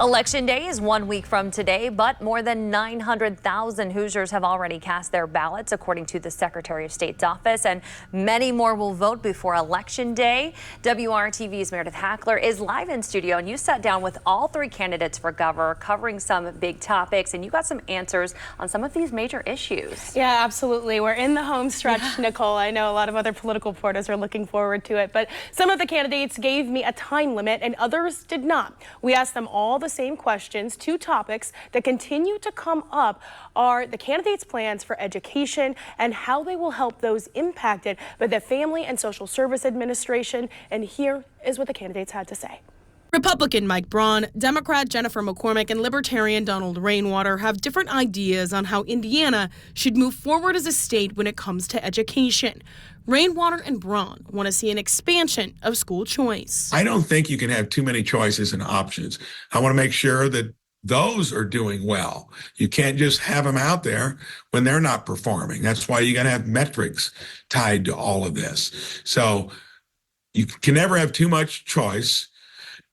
Election Day is 1 week from today, but more than 900,000 Hoosiers have already cast their ballots, according to the Secretary of State's office, and many more will vote before Election Day. WRTV's Meredith Hackler is live in studio, and you sat down with all three candidates for governor, covering some big topics, and you got some answers on some of these major issues. Yeah, absolutely. We're in the home stretch, Nicole. I know a lot of other political reporters are looking forward to it, but some of the candidates gave me a time limit and others did not. We asked them all the same questions. Two topics that continue to come up are the candidates' plans for education and how they will help those impacted by the Family and Social Service Administration. And here is what the candidates had to say. Republican Mike Braun, Democrat Jennifer McCormick, and Libertarian Donald Rainwater have different ideas on how Indiana should move forward as a state when it comes to education. Rainwater and Braun want to see an expansion of school choice. I don't think you can have too many choices and options. I want to make sure that those are doing well. You can't just have them out there when they're not performing. That's why you got to have metrics tied to all of this. So you can never have too much choice,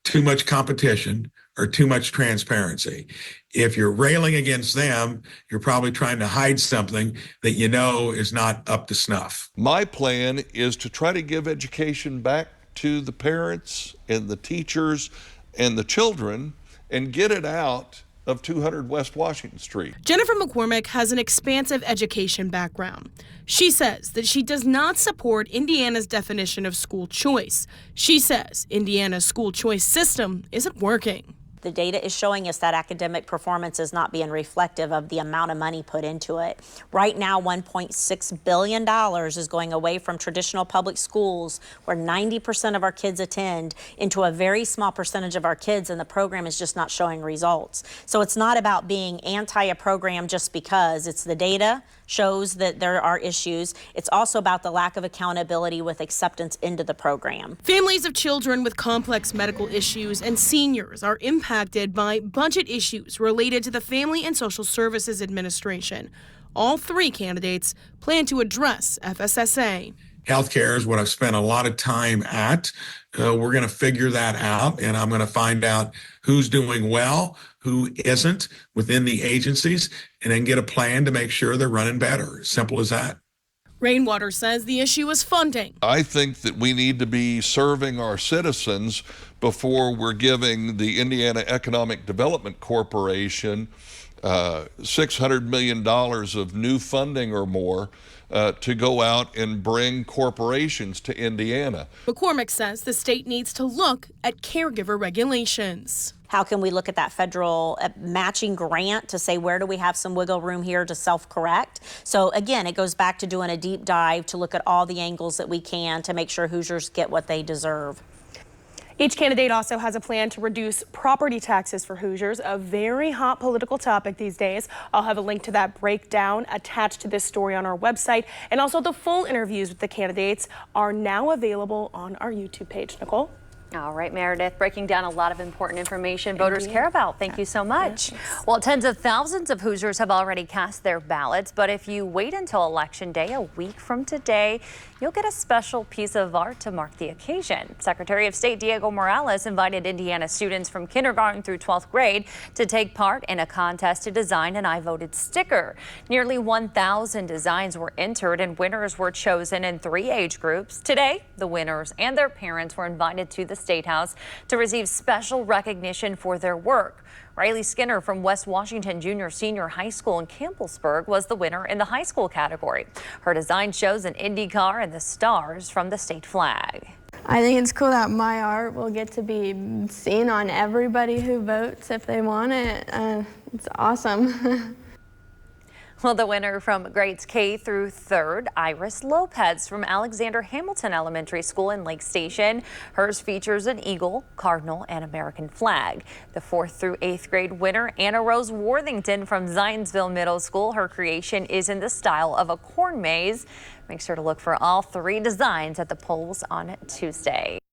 too much competition, or too much transparency. If you're railing against them, you're probably trying to hide something that you know is not up to snuff. My plan is to try to give education back to the parents and the teachers and the children and get it out of 200 West Washington Street. Jennifer McCormick has an expansive education background. She says that she does not support Indiana's definition of school choice. She says Indiana's school choice system isn't working. The data is showing us that academic performance is not being reflective of the amount of money put into it. Right now, $1.6 billion is going away from traditional public schools where 90% of our kids attend into a very small percentage of our kids, and the program is just not showing results. So it's not about being anti a program just because. It's the data shows that there are issues. It's also about the lack of accountability with acceptance into the program. Families of children with complex medical issues and seniors are impacted by budget issues related to the Family and Social Services Administration. All three candidates plan to address FSSA. Healthcare is what I've spent a lot of time at. We're going to figure that out, and I'm going to find out who's doing well, who isn't within the agencies, and then get a plan to make sure they're running better. Simple as that. Rainwater says the issue is funding. I think that we need to be serving our citizens before we're giving the Indiana Economic Development Corporation $600 million of new funding or more to go out and bring corporations to Indiana. McCormick says the state needs to look at caregiver regulations. How can we look at that federal matching grant to say, where do we have some wiggle room here to self-correct? So again, it goes back to doing a deep dive to look at all the angles that we can to make sure Hoosiers get what they deserve. Each candidate also has a plan to reduce property taxes for Hoosiers, a very hot political topic these days. I'll have a link to that breakdown attached to this story on our website, and also the full interviews with the candidates are now available on our YouTube page. Nicole? All right, Meredith, breaking down a lot of important information voters care about. Thank you so much. Well, tens of thousands of Hoosiers have already cast their ballots, but if you wait until Election Day, a week from today, you'll get a special piece of art to mark the occasion. Secretary of State Diego Morales invited Indiana students from kindergarten through 12th grade to take part in a contest to design an I Voted sticker. Nearly 1,000 designs were entered and winners were chosen in 3 age groups. Today, the winners and their parents were invited to the State House to receive special recognition for their work. Riley Skinner from West Washington Junior-Senior High School in Campbellsburg was the winner in the high school category. Her design shows an Indy car and the stars from the state flag. I think it's cool that my art will get to be seen on everybody who votes if they want it. It's awesome. Well, the winner from grades K through 3rd, Iris Lopez from Alexander Hamilton Elementary School in Lake Station. Hers features an eagle, cardinal, and American flag. The 4th through 8th grade winner, Anna Rose Worthington from Zionsville Middle School. Her creation is in the style of a corn maze. Make sure to look for all 3 designs at the polls on Tuesday.